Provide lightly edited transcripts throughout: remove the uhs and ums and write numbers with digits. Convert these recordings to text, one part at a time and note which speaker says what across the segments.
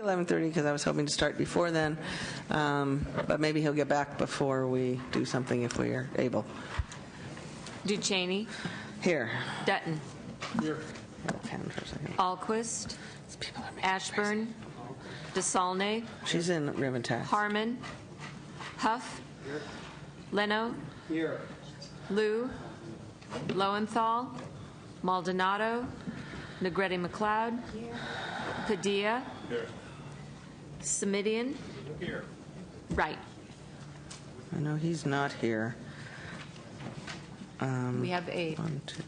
Speaker 1: 11:30 because I was hoping to start before then, but maybe he'll get back before we do something if we are able.
Speaker 2: Ducheney.
Speaker 1: Here.
Speaker 2: Dutton.
Speaker 1: Here.
Speaker 2: Alquist. Ashburn. DeSaulnay.
Speaker 1: She's in Riventas.
Speaker 2: Harmon. Huff. Here. Leno.
Speaker 3: Here.
Speaker 2: Liu. Lowenthal. Maldonado. Negrete McLeod. Here. Padilla.
Speaker 3: Here.
Speaker 2: Semidian.
Speaker 3: Here.
Speaker 2: Right.
Speaker 1: I know he's not here.
Speaker 2: We have 8.
Speaker 1: 1, 2.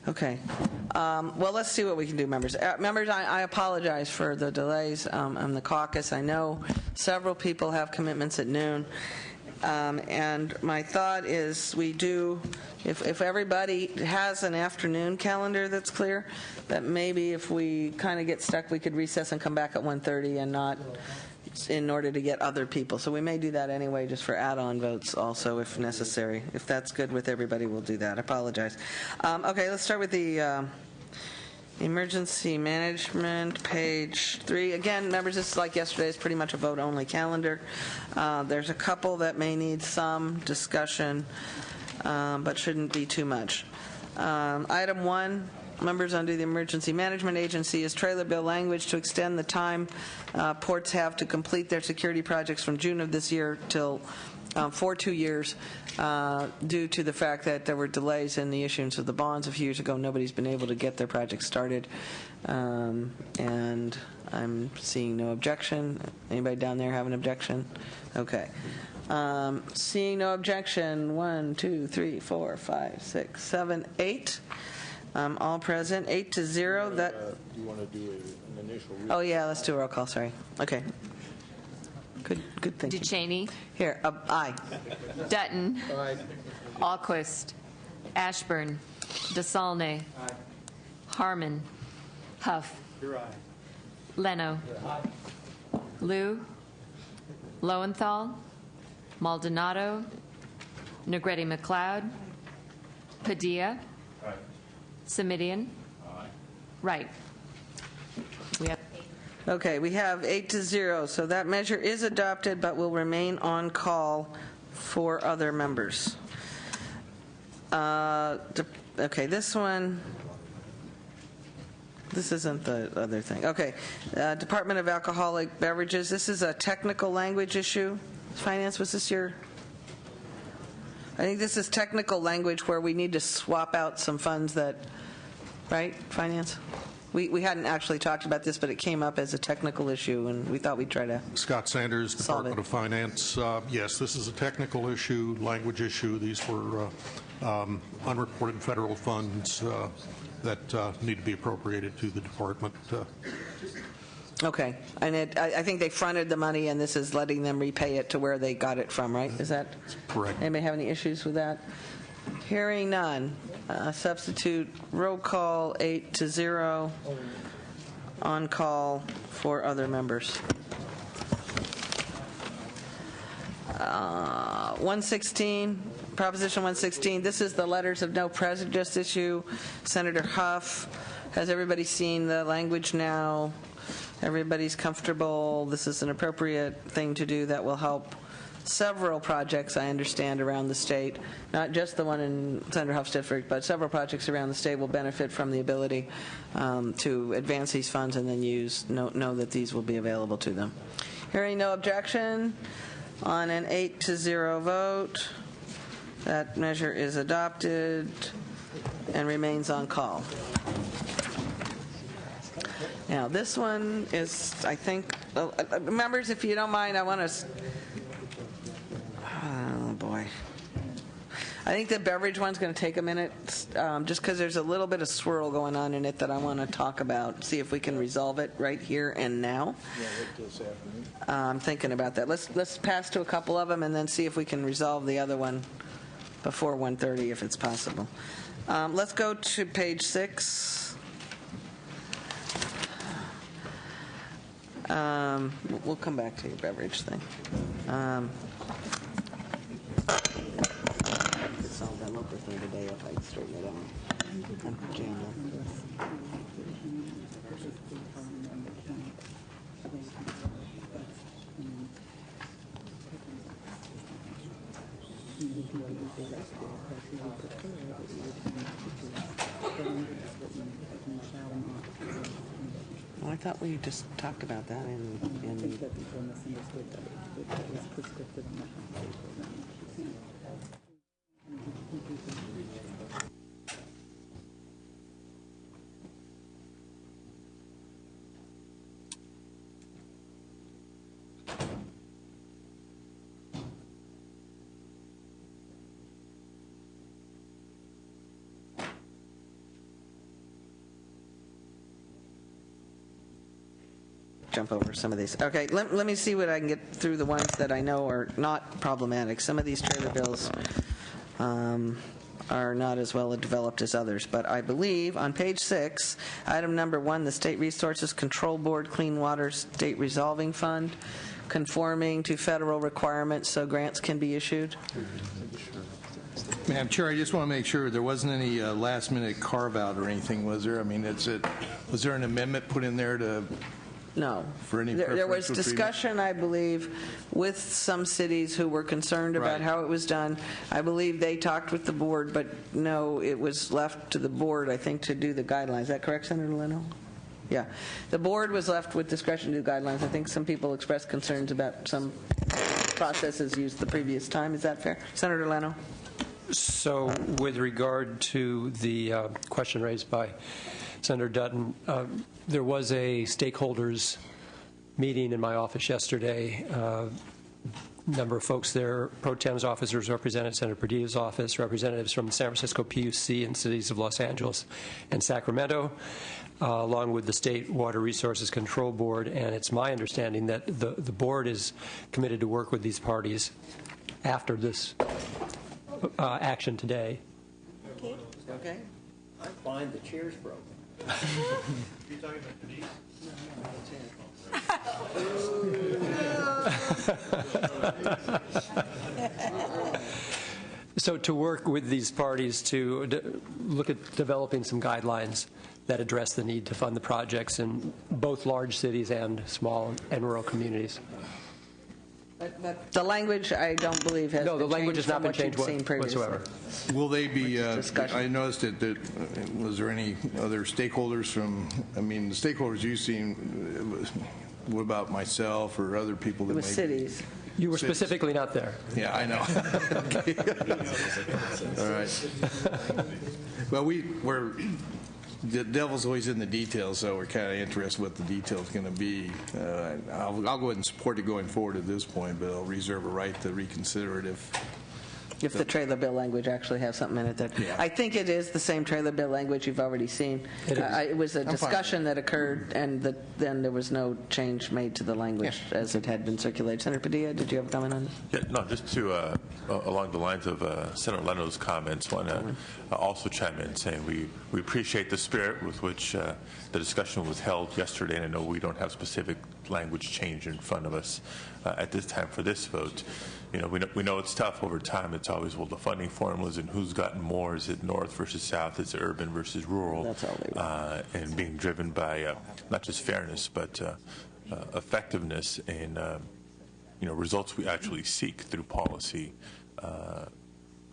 Speaker 1: Okay. Well, let's see what we can do, members. Members, I apologize for the delays on the caucus. I know several people have commitments at noon. And my thought is we do, if everybody has an afternoon calendar that's clear, that maybe if we kind of get stuck, we could recess and come back at 1:30 and not in order to get other people. So we may do that anyway, just for add-on votes also if necessary. If that's good with everybody, we'll do that. I apologize. Okay, let's start with the emergency management, page 3. Again, members, this is like yesterday's, pretty much a vote-only calendar. There's a couple that may need some discussion, but shouldn't be too much. Item 1, members, under the Emergency Management Agency, is trailer bill language to extend the time ports have to complete their security projects from June of this year till for 2 years due to the fact that there were delays in the issuance of the bonds a few years ago. Nobody's been able to get their project started, and I'm seeing no objection. Anybody down there have an objection? Okay. Seeing no objection, 1, 2, 3, 4, 5, 6, 7, 8. All present, 8-0. That.
Speaker 3: Do you want to do an initial?
Speaker 1: Oh yeah, let's do a roll call. Sorry. Okay. Good thinking.
Speaker 2: Ducheney.
Speaker 1: Here, aye.
Speaker 2: Dutton.
Speaker 3: Aye.
Speaker 2: Alquist. Ashburn. DeSaulnay.
Speaker 3: Aye.
Speaker 2: Harmon. Huff.
Speaker 3: Here, aye.
Speaker 2: Leno.
Speaker 3: Aye.
Speaker 2: Liu. Lowenthal. Maldonado. Negrete McLeod. Padilla.
Speaker 3: Aye.
Speaker 2: Semidian.
Speaker 3: Aye.
Speaker 2: Right. We have
Speaker 1: Okay, we have 8-0, so that measure is adopted, but will remain on call for other members. Okay, this one. This isn't the other thing. Okay, Department of Alcoholic Beverages. This is a technical language issue. Finance, was this your? I think this is technical language where we need to swap out some funds that, right, Finance? We hadn't actually talked about this, but it came up as a technical issue, and we thought we'd try to
Speaker 4: Scott Sanders, Department of Finance. Yes, this is a technical issue, language issue. These were unreported federal funds that need to be appropriated to the department.
Speaker 1: Okay, and I think they fronted the money, and this is letting them repay it to where they got it from, right? Is that
Speaker 4: correct?
Speaker 1: Anybody have any issues with that? Hearing none. Substitute roll call 8-0. On call for other members. 116, Proposition 116. This is the letters of no prejudice issue. Senator Huff. Has everybody seen the language now? Everybody's comfortable. This is an appropriate thing to do that will help several projects, I understand, around the state. Not just the one in Senator Huff's district, but several projects around the state will benefit from the ability to advance these funds and then know that these will be available to them. Hearing no objection, on an 8-0 vote, that measure is adopted and remains on call. Now, this one is, I think, members, if you don't mind, I want to. Oh, boy. I think the beverage one's going to take a minute, just because there's a little bit of swirl going on in it that I want to talk about, see if we can resolve it right here and now.
Speaker 3: Yeah, wait till this afternoon.
Speaker 1: I'm thinking about that. Let's pass to a couple of them and then see if we can resolve the other one before 1:30 if it's possible. Let's go to page 6. We'll come back to your beverage thing. It's solve that local thing today if I straighten it out. I'm jammed up. Well, I thought we just talked about that in jump over some of these. Okay, let me see what I can get through the ones that I know are not problematic. Some of these trailer bills are not as well developed as others, but I believe on page 6, item number 1, the State Resources Control Board Clean Water State Resolving Fund, conforming to federal requirements so grants can be issued.
Speaker 3: Madam Chair, I just want to make sure there wasn't any last-minute carve-out or anything, was there? I mean, was there an amendment put in there to...
Speaker 1: No.
Speaker 3: For any
Speaker 1: There was
Speaker 3: preferential
Speaker 1: discussion, I believe, with some cities who were concerned about
Speaker 3: Right.
Speaker 1: how it was done. I believe they talked with the board, but no, it was left to the board, I think, to do the guidelines. Is that correct, Senator Leno? Yeah. The board was left with discretion to do guidelines. I think some people expressed concerns about some processes used the previous time. Is that fair? Senator Leno?
Speaker 5: So with regard to the question raised by Senator Dutton, there was a stakeholders meeting in my office yesterday. Number of folks there, Pro Tem's officers represented, Senator Perdilla's office, representatives from the San Francisco PUC and cities of Los Angeles and Sacramento, along with the State Water Resources Control Board. And it's my understanding that the board is committed to work with these parties after this action today.
Speaker 1: Okay.
Speaker 6: I find the chair's broken.
Speaker 4: You talking about Denise?
Speaker 5: So to work with these parties to look at developing some guidelines that address the need to fund the projects in both large cities and small and rural communities.
Speaker 1: But the language, I don't believe, has
Speaker 5: No, the
Speaker 1: been
Speaker 5: language has
Speaker 1: changed
Speaker 5: not
Speaker 1: from
Speaker 5: been
Speaker 1: what
Speaker 5: changed
Speaker 1: you've seen previously.
Speaker 5: whatsoever.
Speaker 3: Will they be,
Speaker 1: Discussion.
Speaker 3: I noticed that, was there any other stakeholders from, I mean, the stakeholders you've seen, what about myself or other people that
Speaker 1: It was
Speaker 3: may
Speaker 1: cities.
Speaker 5: You were
Speaker 3: Cities.
Speaker 5: specifically not there.
Speaker 3: Yeah, I know. Okay. All right. Well, we're the devil's always in the details, so we're kind of interested what the detail's going to be. I'll go ahead and support it going forward at this point, but I'll reserve a right to reconsider it
Speaker 1: If the trailer bill language actually has something in it that,
Speaker 3: Yeah.
Speaker 1: I think it is the same trailer bill language you've already seen.
Speaker 5: It is.
Speaker 1: It was a
Speaker 3: fine with
Speaker 1: discussion that occurred, and then there was no change made to the language as it had been circulated. Senator Padilla, did you have a comment on this?
Speaker 7: Yeah, no, just to, along the lines of Senator Leno's comments, want to also chime in saying we appreciate the spirit with which the discussion was held yesterday, and I know we don't have specific language change in front of us at this time for this vote. You know, we know it's tough over time. It's always, well, the funding formulas and who's gotten more. Is it north versus south? Is it urban versus rural?
Speaker 1: That's all they want.
Speaker 7: And being driven by not just fairness, but effectiveness and results we actually seek through policy.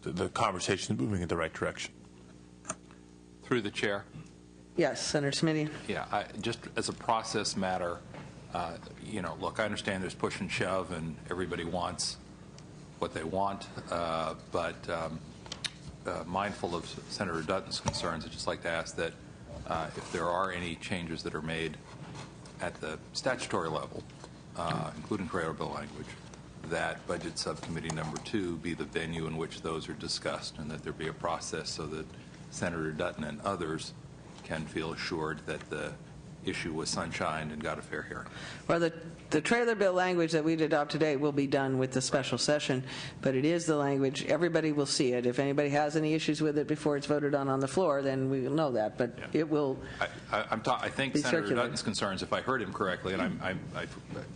Speaker 7: The conversation is moving in the right direction.
Speaker 8: Through the chair.
Speaker 1: Yes, Senator Smitty.
Speaker 8: Yeah, just as a process matter, look, I understand there's push and shove and everybody wants what they want, but mindful of Senator Dutton's concerns, I'd just like to ask that if there are any changes that are made at the statutory level, including trailer bill language, that Budget Subcommittee number 2 be the venue in which those are discussed, and that there be a process so that Senator Dutton and others can feel assured that the issue was sunshined and got a fair hearing.
Speaker 1: Well, the trailer bill language that we'd adopt today will be done with the special session, but it is the language. Everybody will see it. If anybody has any issues with it before it's voted on the floor, then we will know that. But it will.
Speaker 8: I think
Speaker 1: be
Speaker 8: Senator
Speaker 1: circulated.
Speaker 8: Dutton's concerns, if I heard him correctly, and I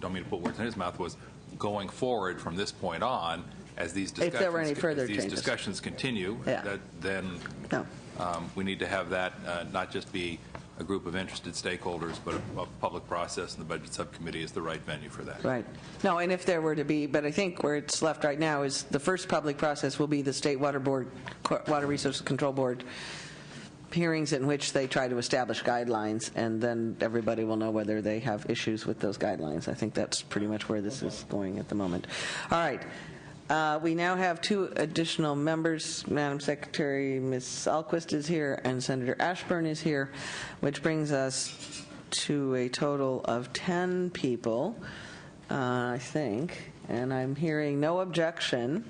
Speaker 8: don't mean to put words in his mouth, was going forward from this point on, as these discussions,
Speaker 1: If there were any further
Speaker 8: as these
Speaker 1: changes.
Speaker 8: discussions continue,
Speaker 1: Yeah.
Speaker 8: then
Speaker 1: No.
Speaker 8: we need to have that not just be a group of interested stakeholders, but a public process, and the Budget Subcommittee is the right venue for that.
Speaker 1: Right. No, and if there were to be, but I think where it's left right now is the first public process will be the State Water Resources Control Board hearings in which they try to establish guidelines, and then everybody will know whether they have issues with those guidelines. I think that's pretty much where this is going at the moment. All right. We now have 2 additional members. Madam Secretary, Ms. Alquist is here, and Senator Ashburn is here, which brings us to a total of 10 people, I think, and I'm hearing no objection.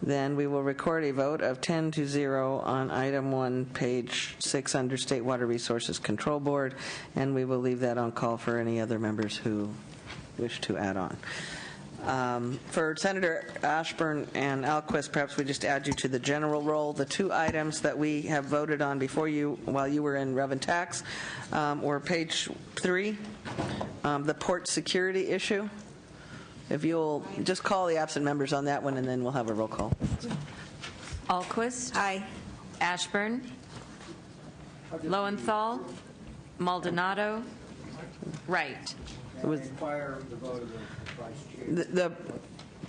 Speaker 1: Then we will record a vote of 10-0 on item 1, page 6 under State Water Resources Control Board, and we will leave that on call for any other members who wish to add on. For Senator Ashburn and Alquist, perhaps we just add you to the general roll. The 2 items that we have voted on before you while you were in Rev and Tax were page 3, the port security issue. If you'll just call the absent members on that one, and then we'll have a roll call.
Speaker 2: Alquist.
Speaker 9: Aye.
Speaker 2: Ashburn. Lowenthal. Maldonado. Wright.
Speaker 1: It was
Speaker 6: Require the vote of the vice chair.
Speaker 1: the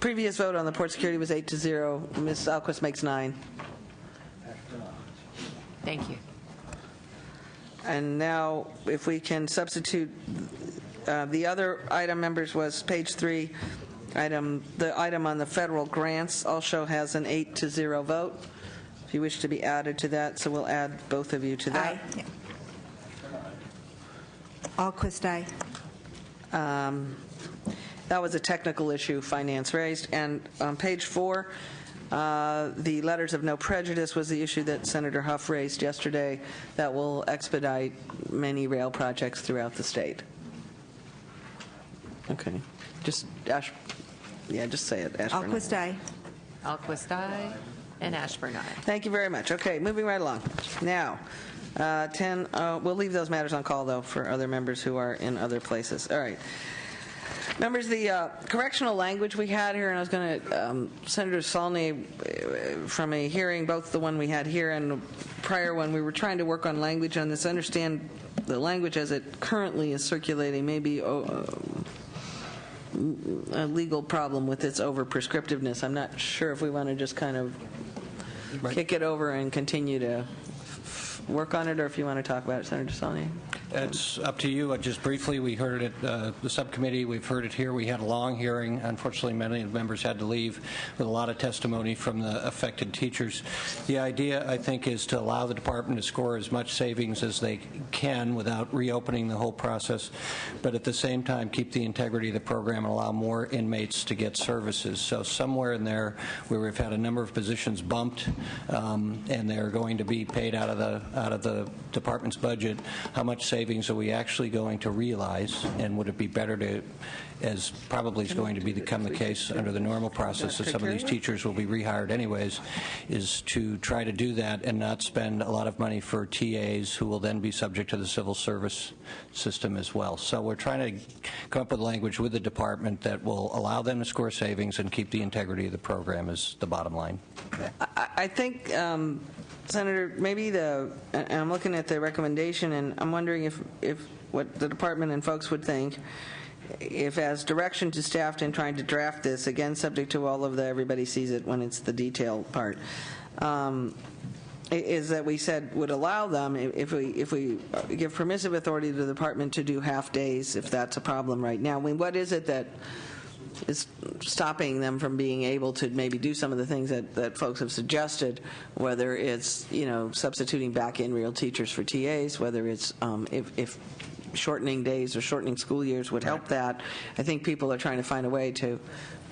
Speaker 1: previous vote on the port security was 8-0. Ms. Alquist makes 9.
Speaker 2: Thank you.
Speaker 1: And now, if we can substitute, the other item, members, was page 3. The item on the federal grants also has an 8-0 vote. If you wish to be added to that, so we'll add both of you to that.
Speaker 9: Aye. Yeah. Alquist, aye.
Speaker 1: That was a technical issue finance raised. And on page 4, the letters of no prejudice was the issue that Senator Huff raised yesterday that will expedite many rail projects throughout the state. Okay. Just say it. Ashburn.
Speaker 9: Alquist, aye.
Speaker 2: Alquist, aye. And Ashburn, aye.
Speaker 1: Thank you very much. Okay, moving right along. Now, 10, we'll leave those matters on call, though, for other members who are in other places. All right. Members, the correctional language we had here, and I was going to, Senator Salney, from a hearing, both the one we had here and the prior one, we were trying to work on language on this. Understand the language as it currently is circulating may be a legal problem with its over-prescriptiveness. I'm not sure if we want to just kind of kick it over and continue to work on it, or if you want to talk about it, Senator Salney.
Speaker 6: It's up to you. Just briefly, we heard it at the subcommittee. We've heard it here. We had a long hearing. Unfortunately, many of the members had to leave with a lot of testimony from the affected teachers. The idea, I think, is to allow the department to score as much savings as they can without reopening the whole process, but at the same time keep the integrity of the program and allow more inmates to get services. So somewhere in there where we've had a number of positions bumped and they're going to be paid out of the department's budget, how much savings are we actually going to realize, and would it be better to, as probably is going to become the case under the normal process, as some of these teachers will be rehired anyways, is to try to do that and not spend a lot of money for TAs who will then be subject to the civil service system as well. So we're trying to come up with language with the department that will allow them to score savings and keep the integrity of the program is the bottom line.
Speaker 1: I think, Senator, maybe and I'm looking at the recommendation, and I'm wondering if what the department and folks would think, if as direction to staff in trying to draft this, again, subject to all of everybody sees it when it's the detail part, is that we said would allow them, if we give permissive authority to the department to do half days, if that's a problem right now. I mean, what is it that is stopping them from being able to maybe do some of the things that folks have suggested, whether it's, substituting back in real teachers for TAs, whether it's if shortening days or shortening school years would help that. I think people are trying to find a way to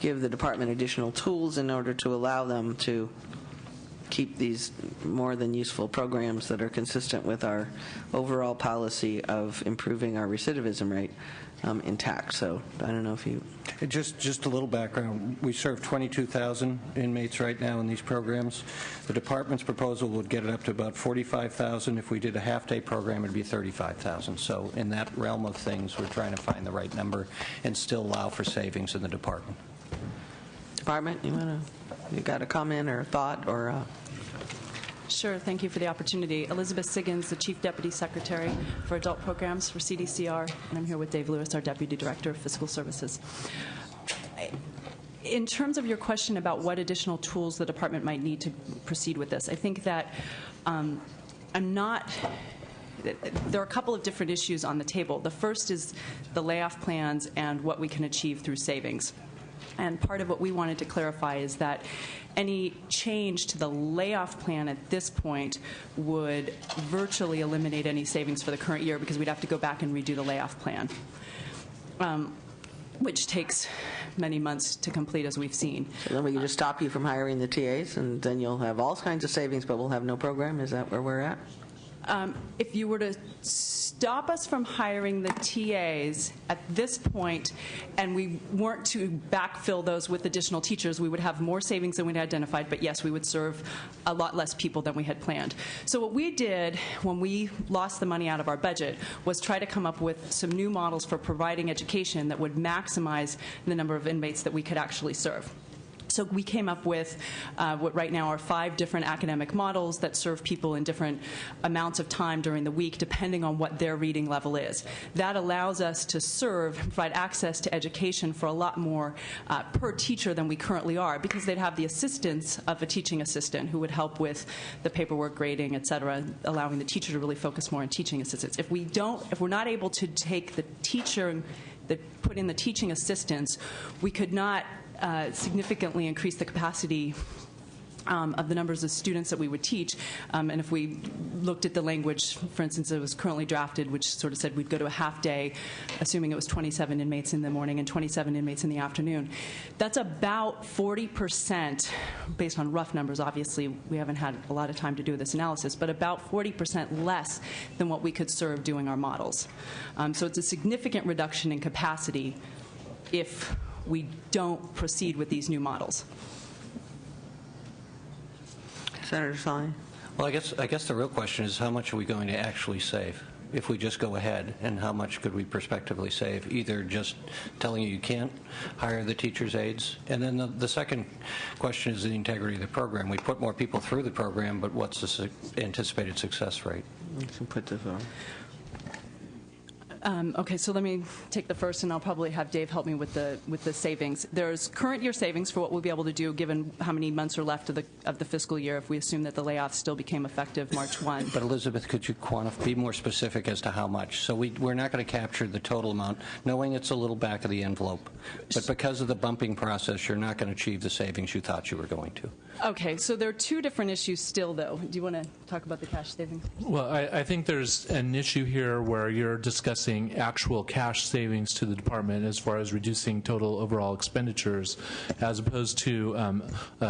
Speaker 1: give the department additional tools in order to allow them to keep these more than useful programs that are consistent with our overall policy of improving our recidivism rate intact. So I don't know if you...
Speaker 6: Just a little background. We serve 22,000 inmates right now in these programs. The department's proposal would get it up to about 45,000. If we did a half-day program, it would be 35,000. So in that realm of things, we're trying to find the right number and still allow for savings in the department.
Speaker 1: Department, you got a comment or a thought or
Speaker 9: Sure. Thank you for the opportunity. Elizabeth Siggins, the Chief Deputy Secretary for Adult Programs for CDCR, and I'm here with Dave Lewis, our Deputy Director of Fiscal Services. In terms of your question about what additional tools the department might need to proceed with this, I think that there are a couple of different issues on the table. The first is the layoff plans and what we can achieve through savings. And part of what we wanted to clarify is that any change to the layoff plan at this point would virtually eliminate any savings for the current year because we'd have to go back and redo the layoff plan, which takes many months to complete, as we've seen.
Speaker 1: So then we can just stop you from hiring the TAs, and then you'll have all kinds of savings, but we'll have no program? Is that where we're at?
Speaker 9: If you were to stop us from hiring the TAs at this point, and we weren't to backfill those with additional teachers, we would have more savings than we'd identified, but yes, we would serve a lot less people than we had planned. So what we did when we lost the money out of our budget was try to come up with some new models for providing education that would maximize the number of inmates that we could actually serve. So we came up with what right now are 5 different academic models that serve people in different amounts of time during the week, depending on what their reading level is. That allows us to provide access to education for a lot more per teacher than we currently are, because they'd have the assistance of a teaching assistant who would help with the paperwork, grading, et cetera, allowing the teacher to really focus more on teaching assistance. If we're not able to take the teacher, put in the teaching assistants, we could not significantly increase the capacity of the numbers of students that we would teach. And if we looked at the language, for instance, it was currently drafted, which sort of said we'd go to a half day, assuming it was 27 inmates in the morning and 27 inmates in the afternoon. That's about 40%, based on rough numbers. Obviously, we haven't had a lot of time to do this analysis, but about 40% less than what we could serve doing our models. So it's a significant reduction in capacity if we don't proceed with these new models.
Speaker 1: Senator Sawley?
Speaker 6: Well, I guess the real question is how much are we going to actually save if we just go ahead, and how much could we prospectively save? Either just telling you can't hire the teachers' aides, and then the second question is the integrity of the program. We put more people through the program, but what's the anticipated success rate?
Speaker 1: You can put this on.
Speaker 9: Okay, so let me take the first, and I'll probably have Dave help me with the savings. There's current year savings for what we'll be able to do given how many months are left of the fiscal year if we assume that the layoffs still became effective March 1.
Speaker 6: But Elizabeth, could you be more specific as to how much? So we're not going to capture the total amount, knowing it's a little back of the envelope. But because of the bumping process, you're not going to achieve the savings you thought you were going to.
Speaker 9: Okay, so there are 2 different issues still, though. Do you want to talk about the cash savings?
Speaker 10: Well, I think there's an issue here where you're discussing actual cash savings to the department as far as reducing total overall expenditures, as opposed to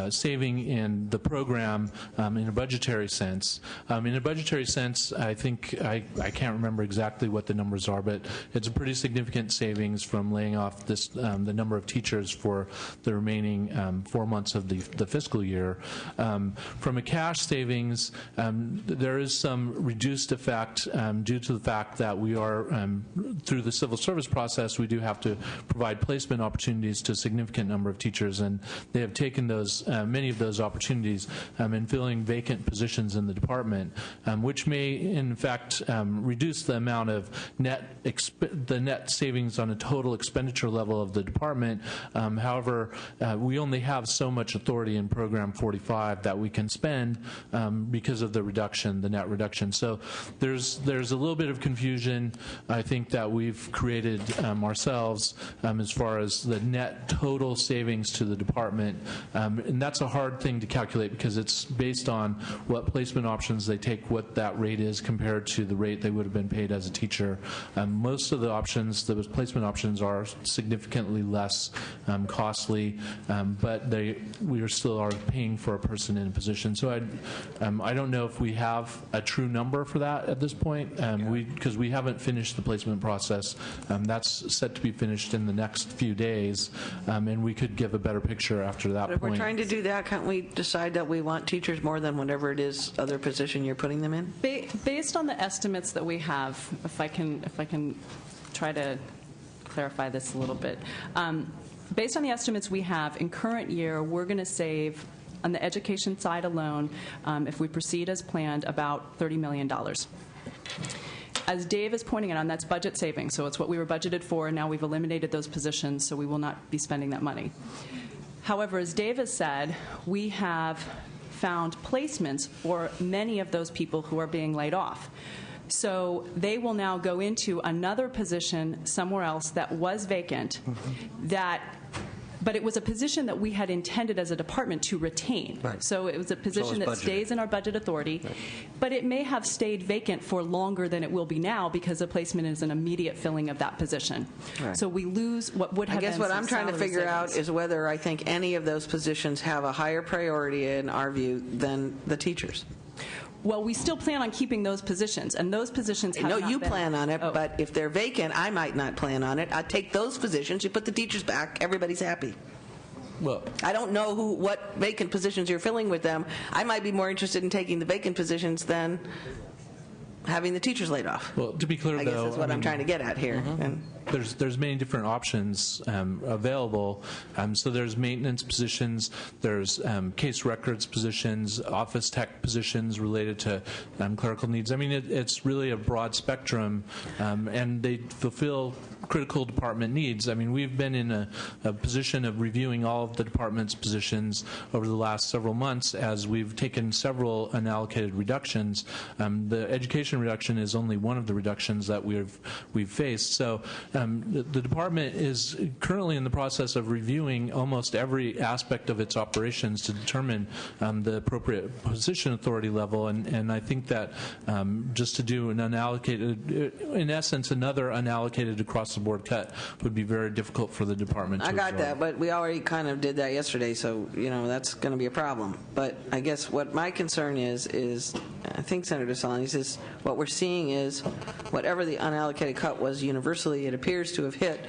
Speaker 10: saving in the program in a budgetary sense. In a budgetary sense, I think, I can't remember exactly what the numbers are, but it's a pretty significant savings from laying off this the number of teachers for the remaining 4 months of the fiscal year. From a cash savings, there is some reduced effect due to the fact that we are, through the civil service process, we do have to provide placement opportunities to a significant number of teachers, and they have taken those many of those opportunities in filling vacant positions in the department, which may in fact reduce the amount of the net savings on a total expenditure level of the department. However, we only have so much authority in Program 45 that we can spend because of the reduction, the net reduction. So there's a little bit of confusion, I think, that we've created ourselves as far as the net total savings to the department. And that's a hard thing to calculate because it's based on what placement options they take, what that rate is compared to the rate they would have been paid as a teacher. Most of the options, the placement options, are significantly less costly, but we still are paying for a person in a position. So I don't know if we have a true number for that at this point, because we haven't finished the placement process. That's set to be finished in the next few days, and we could give a better picture after that
Speaker 1: But if
Speaker 10: point.
Speaker 1: we're trying to do that, can't we decide that we want teachers more than whatever it is other position you're putting them in?
Speaker 9: Based on the estimates that we have, if I can try to clarify this a little bit. Based on the estimates we have, in current year, we're going to save on the education side alone, if we proceed as planned, about $30 million. As Dave is pointing out, that's budget savings, so it's what we were budgeted for, and now we've eliminated those positions, so we will not be spending that money. However, as Dave has said, we have found placements for many of those people who are being laid off. So they will now go into another position somewhere else that was vacant, but it was a position that we had intended as a department to retain.
Speaker 6: Right.
Speaker 9: So it was a position that stays in our budget authority, but it may have stayed vacant for longer than it will be now because the placement is an immediate filling of that position.
Speaker 1: Right.
Speaker 9: So we lose what would have
Speaker 1: I guess
Speaker 9: been
Speaker 1: what
Speaker 9: some
Speaker 1: I'm trying to
Speaker 9: salary
Speaker 1: figure out
Speaker 9: savings.
Speaker 1: is whether I think any of those positions have a higher priority in our view than the teachers.
Speaker 9: Well, we still plan on keeping those positions, and those positions have
Speaker 1: No,
Speaker 9: not
Speaker 1: you
Speaker 9: been-
Speaker 1: plan on it,
Speaker 9: Oh.
Speaker 1: but if they're vacant, I might not plan on it. I'd take those positions, you put the teachers back, everybody's happy.
Speaker 10: Well,
Speaker 1: I don't know what vacant positions you're filling with them. I might be more interested in taking the vacant positions than having the teachers laid off.
Speaker 10: well, to be clear,
Speaker 1: I guess
Speaker 10: though,
Speaker 1: that's what
Speaker 10: I
Speaker 1: I'm
Speaker 10: mean,
Speaker 1: trying to get at here. And
Speaker 10: there's many different options available. So there's maintenance positions, there's case records positions, office tech positions related to clerical needs. I mean, it's really a broad spectrum, and they fulfill critical department needs. I mean, we've been in a position of reviewing all of the department's positions over the last several months as we've taken several unallocated reductions. The education reduction is only one of the reductions that we've faced. So the department is currently in the process of reviewing almost every aspect of its operations to determine the appropriate position authority level, and I think that just to do an unallocated, in essence, another unallocated across-the-board cut would be very difficult for the department to
Speaker 1: I got
Speaker 10: absorb.
Speaker 1: that, but we already kind of did that yesterday, so, that's going to be a problem. But I guess what my concern is I think Senator Solani says what we're seeing is whatever the unallocated cut was universally, it appears to have hit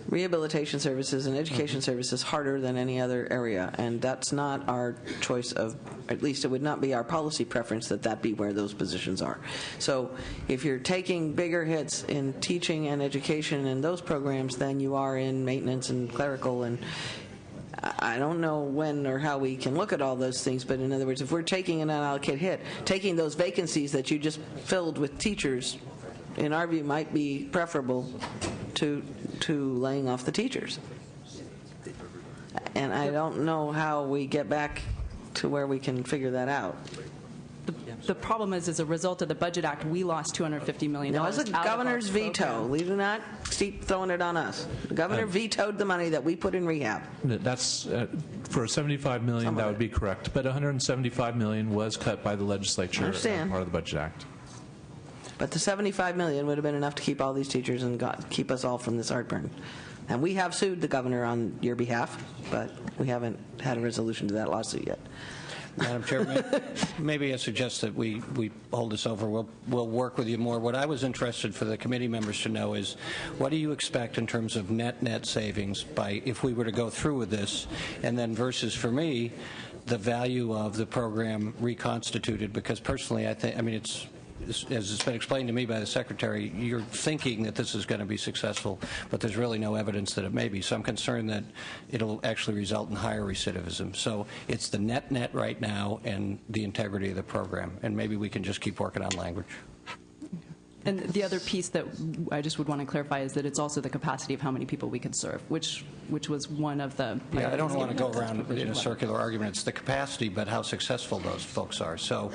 Speaker 1: rehabilitation services and education services harder than any other area, and that's not our choice of, at least it would not be our policy preference that be where those positions are. So if you're taking bigger hits in teaching and education and those programs than you are in maintenance and clerical, and I don't know when or how we can look at all those things, but in other words, if we're taking an unallocated hit, taking those vacancies that you just filled with teachers, in our view, might be preferable to laying off the teachers. And I don't know how we get back to where we can figure that out.
Speaker 9: The problem is, as a result of the Budget Act, we lost $250 million.
Speaker 1: Now, it's the
Speaker 9: out of our
Speaker 1: governor's veto.
Speaker 9: program.
Speaker 1: We do not keep throwing it on us. The governor vetoed the money that we put in rehab.
Speaker 10: That's for $75 million. That would be correct, but $175 million was cut by the legislature as
Speaker 1: understand.
Speaker 10: part of the Budget Act.
Speaker 1: But the $75 million would have been enough to keep all these teachers and keep us all from this heartburn. And we have sued the governor on your behalf, but we haven't had a resolution to that lawsuit yet.
Speaker 6: Madam Chairman, maybe I suggest that we hold this over. We'll work with you more. What I was interested for the committee members to know is, what do you expect in terms of net savings if we were to go through with this, and then versus, for me, the value of the program reconstituted? Because personally, it's as it's been explained to me by the Secretary, you're thinking that this is going to be successful, but there's really no evidence that it may be. So I'm concerned that it'll actually result in higher recidivism. So it's the net right now and the integrity of the program. And maybe we can just keep working on language.
Speaker 9: And the other piece that I just would want to clarify is that it's also the capacity of how many people we could serve, which was one of the...
Speaker 6: Yeah, I don't want to go around in a circular argument. It's the capacity, but how successful those folks are. So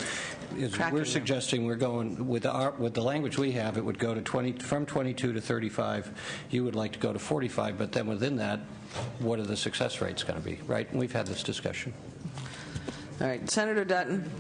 Speaker 6: we're suggesting we're going, with the language we have, it would go to from 22 to 35. You would like to go to 45, but then within that, what are the success rates going to be, right? And we've had this discussion.
Speaker 1: All right, Senator Dutton.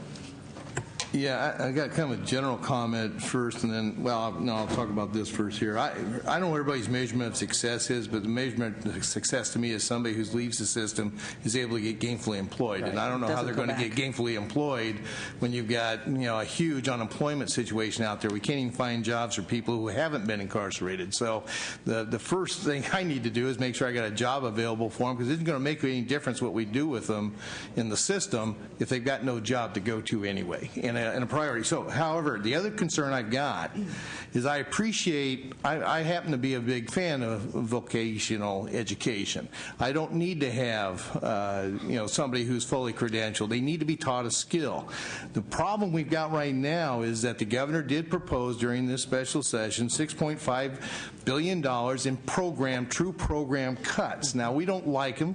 Speaker 3: Yeah, I got kind of a general comment first, and then, I'll talk about this first here. I don't know what everybody's measurement of success is, but the measurement of success to me is somebody who leaves the system is able to get gainfully employed. Right. And I don't know how they're going to get gainfully employed when you've got, a huge unemployment situation out there. We can't even find jobs for people who haven't been incarcerated. So the first thing I need to do is make sure I got a job available for them, because it isn't going to make any difference what we do with them in the system if they've got no job to go to anyway. And and a priority. So, however, the other concern I've got is I happen to be a big fan of vocational education. I don't need to have, somebody who's fully credentialed. They need to be taught a skill. The problem we've got right now is that the governor did propose during this special session $6.5 billion in true program cuts. Now, we don't like them.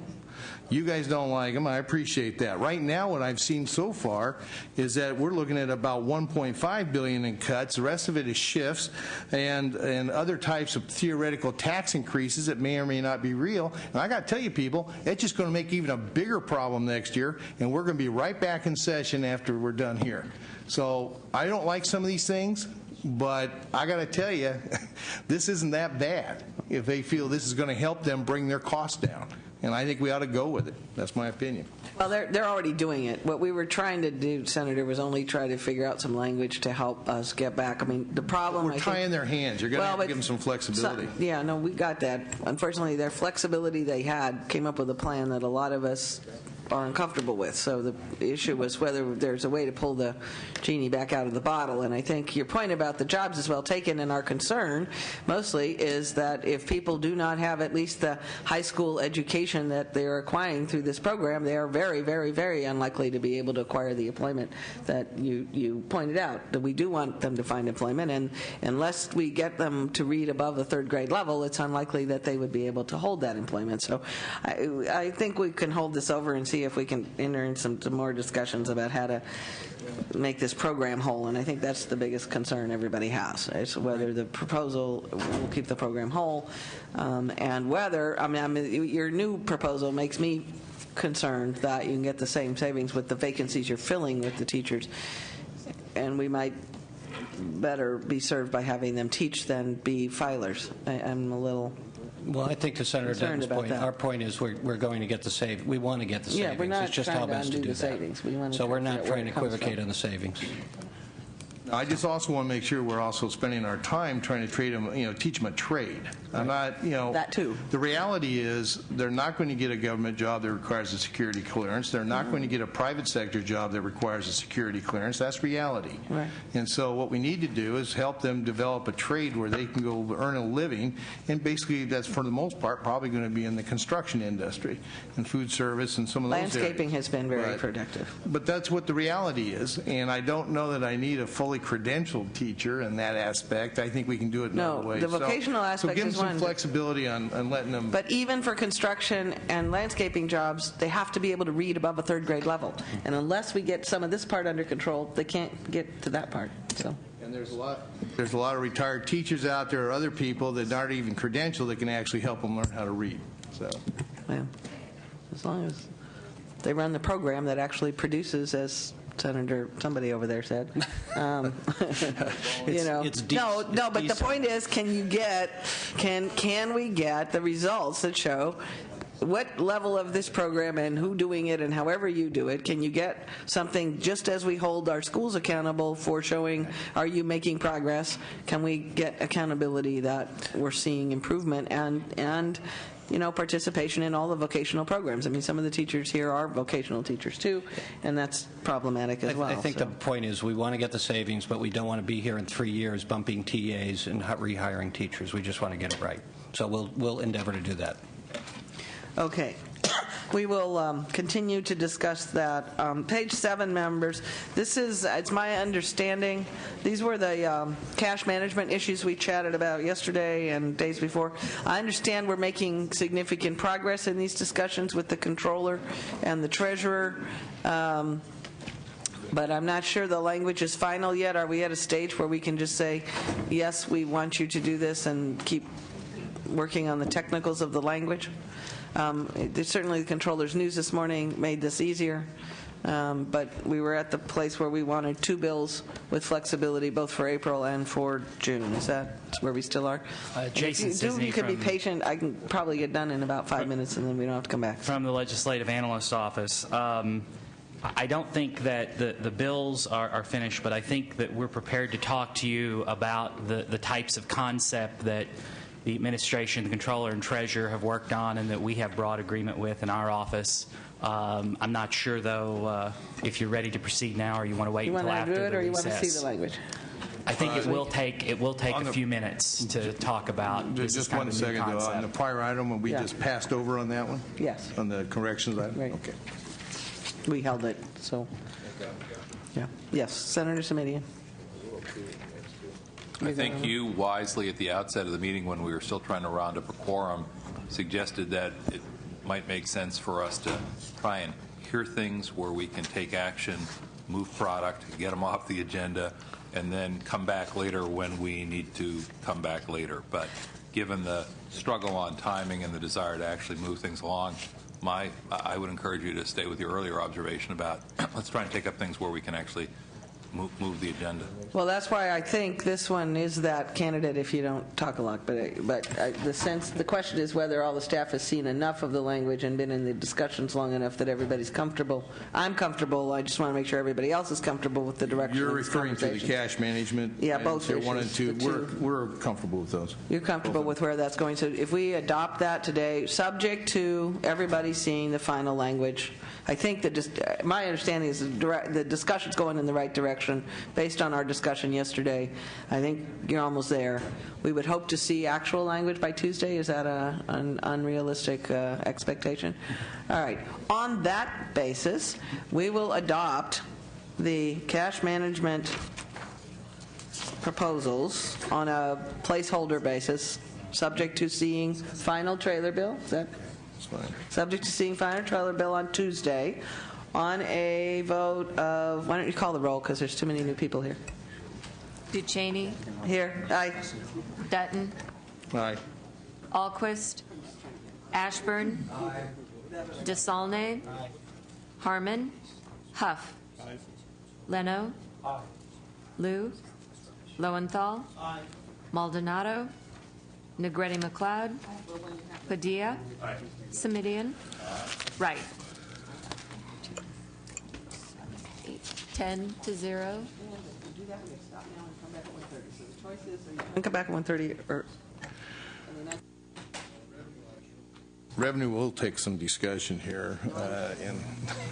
Speaker 3: You guys don't like them. I appreciate that. Right now, what I've seen so far is that we're looking at about $1.5 billion in cuts. The rest of it is shifts and other types of theoretical tax increases that may or may not be real. And I got to tell you, people, it's just going to make even a bigger problem next year, and we're going to be right back in session after we're done here. So I don't like some of these things, but I got to tell you, this isn't that bad if they feel this is going to help them bring their costs down. And I think we ought to go with it. That's my opinion.
Speaker 1: Well, they're already doing it. What we were trying to do, Senator, was only try to figure out some language to help us get back. I mean, the problem...
Speaker 3: We're trying their hands. You're going to have to give them some flexibility.
Speaker 1: We got that. Unfortunately, their flexibility they had came up with a plan that a lot of us are uncomfortable with. So the issue was whether there's a way to pull the genie back out of the bottle. And I think your point about the jobs is well taken, and our concern mostly is that if people do not have at least the high school education that they're acquiring through this program, they are very, very, very unlikely to be able to acquire the employment that you pointed out, that we do want them to find employment. And unless we get them to read above the third grade level, it's unlikely that they would be able to hold that employment. So I think we can hold this over and see if we can enter in some more discussions about how to make this program whole, and I think that's the biggest concern everybody has, is whether the proposal will keep the program whole, and whether, your new proposal makes me concerned that you can get the same savings with the vacancies you're filling with the teachers, and we might better be served by having them teach than be filers. I'm a little...
Speaker 6: Well, I think to Senator Dutton's point, our point is we're going to get the savings. We want to get the savings.
Speaker 1: Yeah, we're not
Speaker 6: it's just
Speaker 1: trying
Speaker 6: how
Speaker 1: to
Speaker 6: best to
Speaker 1: undo
Speaker 6: do
Speaker 1: the
Speaker 6: that.
Speaker 1: savings. We want to
Speaker 6: so we're not
Speaker 1: figure out
Speaker 6: trying to
Speaker 1: where it comes
Speaker 6: equivocate
Speaker 1: from.
Speaker 6: on the savings.
Speaker 3: I just also want to make sure we're also spending our time trying to teach them a trade. I'm not,
Speaker 1: That too.
Speaker 3: The reality is they're not going to get a government job that requires a security clearance. They're not going to get a private sector job that requires a security clearance. That's reality.
Speaker 1: Right.
Speaker 3: And so what we need to do is help them develop a trade where they can go earn a living, and basically that's for the most part probably going to be in the construction industry and food service and some of those
Speaker 1: Landscaping
Speaker 3: areas.
Speaker 1: has been very productive.
Speaker 3: But that's what the reality is, and I don't know that I need a fully credentialed teacher in that aspect. I think we can do it another way.
Speaker 1: No, the vocational aspect
Speaker 3: so give
Speaker 1: is
Speaker 3: them some
Speaker 1: one.
Speaker 3: flexibility on letting them.
Speaker 1: But even for construction and landscaping jobs, they have to be able to read above a third grade level. And unless we get some of this part under control, they can't get to that part. So.
Speaker 3: And there's a lot of retired teachers out there or other people that aren't even credentialed that can actually help them learn how to read. So.
Speaker 1: Well, as long as they run the program that actually produces, as Senator somebody over there said.
Speaker 6: It's
Speaker 1: but the point is, can we get the results that show what level of this program and who doing it and however you do it? Can you get something, just as we hold our schools accountable for showing, are you making progress? Can we get accountability that we're seeing improvement and participation in all the vocational programs? I mean, some of the teachers here are vocational teachers too, and that's problematic as well.
Speaker 6: I think the point is we want to get the savings, but we don't want to be here in 3 years bumping TAs and rehiring teachers. We just want to get it right. So we'll endeavor to do that.
Speaker 1: Okay. We will continue to discuss that. Page 7, members. It's my understanding, these were the cash management issues we chatted about yesterday and days before. I understand we're making significant progress in these discussions with the controller and the treasurer. But I'm not sure the language is final yet. Are we at a stage where we can just say, yes, we want you to do this and keep working on the technicals of the language? Certainly the controller's news this morning made this easier, but we were at the place where we wanted 2 bills with flexibility both for April and for June. Is that where we still are?
Speaker 11: Jason
Speaker 1: if you could be patient, I can probably get done in about 5 minutes, and then we don't have to come back.
Speaker 11: From the Legislative Analyst Office. I don't think that the bills are finished, but I think that we're prepared to talk to you about the types of concept that the administration, the controller, and treasurer have worked on and that we have broad agreement with in our office I'm not sure, though, if you're ready to proceed now or you want to wait
Speaker 1: You
Speaker 11: until
Speaker 1: want to
Speaker 11: after
Speaker 1: do it,
Speaker 11: the
Speaker 1: or you want to see
Speaker 11: recess.
Speaker 1: the language?
Speaker 11: I think it will take a few minutes to talk about. This is
Speaker 3: Just
Speaker 11: kind
Speaker 3: one
Speaker 11: of a new
Speaker 3: second, though. On the
Speaker 11: concept.
Speaker 3: prior item, we
Speaker 1: Yeah.
Speaker 3: just passed over on that one?
Speaker 1: Yes.
Speaker 3: On the corrections item?
Speaker 1: Right.
Speaker 3: Okay.
Speaker 1: We held it, so. Yeah. Yes, Senator Simitian.
Speaker 8: I think you wisely at the outset of the meeting, when we were still trying to round up a quorum, suggested that it might make sense for us to try and hear things where we can take action, move product, get them off the agenda, and then come back later when we need to come back later. But given the struggle on timing and the desire to actually move things along, I would encourage you to stay with your earlier observation about let's try and take up things where we can actually move the agenda.
Speaker 1: Well, that's why I think this one is that candidate if you don't talk a lot. The question is whether all the staff has seen enough of the language and been in the discussions long enough that everybody's comfortable. I'm comfortable. I just want to make sure everybody else is comfortable with the direction
Speaker 3: You're
Speaker 1: of this
Speaker 3: referring to the
Speaker 1: conversation.
Speaker 3: cash management?
Speaker 1: Yeah, both
Speaker 3: items here, 1 and
Speaker 1: issues,
Speaker 3: 2.
Speaker 1: the two.
Speaker 3: We're comfortable with those.
Speaker 1: You're comfortable with where that's going. So if we adopt that today, subject to everybody seeing the final language, I think that my understanding is the discussion's going in the right direction based on our discussion yesterday. I think you're almost there. We would hope to see actual language by Tuesday. Is that an unrealistic expectation? All right. On that basis, we will adopt the cash management proposals on a placeholder basis, subject to seeing final trailer bill. Is that? Subject to seeing final trailer bill on Tuesday on a vote of, why don't you call the roll because there's too many new people here.
Speaker 2: Ducheney,
Speaker 1: Here, aye.
Speaker 2: Dutton,
Speaker 3: Aye.
Speaker 2: Alquist, Ashburn, DeSaulnay, Harmon, Huff, Leno, Liu, Lowenthal, Maldonado, Negretti McLeod, Padilla, Simitian, Wright. 10-0.
Speaker 1: And come back at 1:30 or
Speaker 3: Revenue will take some discussion here, and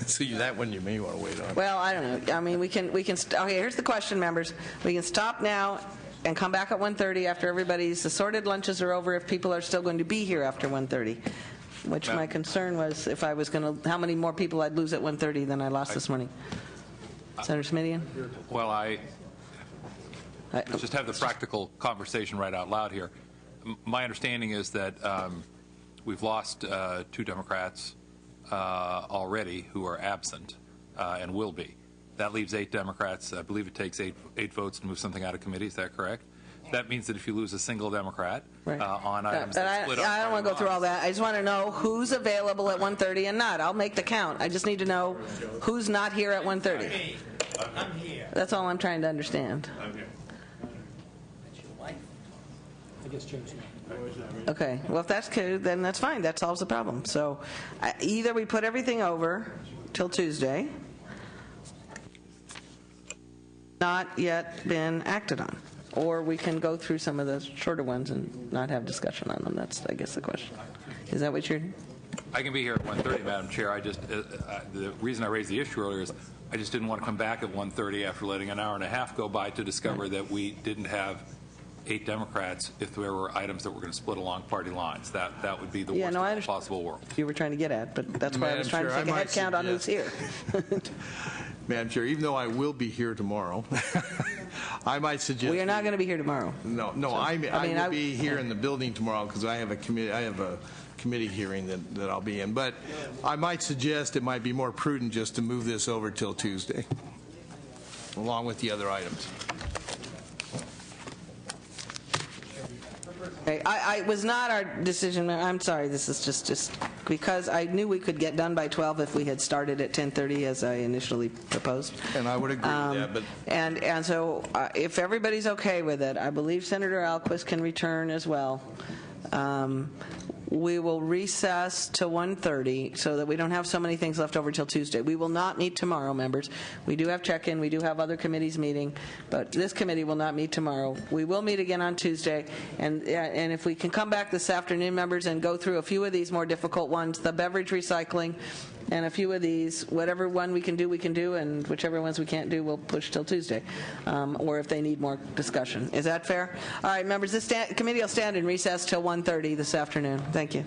Speaker 3: see that one you may want to wait on.
Speaker 1: well, I don't know. I mean, we can okay, here's the question, members. We can stop now and come back at 1:30 after everybody's assorted lunches are over if people are still going to be here after 1:30. Which my concern was if I was going to, how many more people I'd lose at 1:30 than I lost this morning. Senator Simitian?
Speaker 8: Well, I just have the practical conversation right out loud here. My understanding is that we've lost 2 Democrats already who are absent and will be. That leaves 8 Democrats. I believe it takes eight votes to move something out of committee. Is that correct? That means that if you lose a single Democrat on items that split up,
Speaker 1: I don't want to go through all that. I just want to know who's available at 1:30 and not. I'll make the count. I just need to know who's not here at 1:30.
Speaker 12: I'm here.
Speaker 1: That's all I'm trying to understand.
Speaker 12: I'm here.
Speaker 1: Okay. Well, if that's good, then that's fine. That solves the problem. So either we put everything over till Tuesday, not yet been acted on, or we can go through some of the shorter ones and not have discussion on them. That's, I guess, the question. Is that what you're...
Speaker 8: I can be here at 1:30, Madam Chair. I just the reason I raised the issue earlier is I just didn't want to come back at 1:30 after letting an hour and a half go by to discover that we didn't have 8 Democrats if there were items that were going to split along party lines. That would be the worst possible world.
Speaker 1: You were trying to get at, but that's why I was trying to take a head count on who's here.
Speaker 3: Madam Chair, even though I will be here tomorrow, I might suggest...
Speaker 1: We are not going to be here tomorrow.
Speaker 3: No, I will be here in the building tomorrow because I have a committee hearing that I'll be in. But I might suggest it might be more prudent just to move this over till Tuesday, along with the other items.
Speaker 1: Okay, I was not our decision. I'm sorry. This is just because I knew we could get done by 12 if we had started at 10:30 as I initially proposed.
Speaker 3: And I would agree with that. But
Speaker 1: and so if everybody's okay with it, I believe Senator Alquist can return as well. We will recess to 1:30 so that we don't have so many things left over till Tuesday. We will not meet tomorrow, members. We do have check-in. We do have other committees meeting, but this committee will not meet tomorrow. We will meet again on Tuesday, and if we can come back this afternoon, members, and go through a few of these more difficult ones, the beverage recycling, and a few of these, whatever one we can do, and whichever ones we can't do, we'll push till Tuesday, or if they need more discussion. Is that fair? All right, members, this committee will stand in recess till 1:30 this afternoon. Thank you.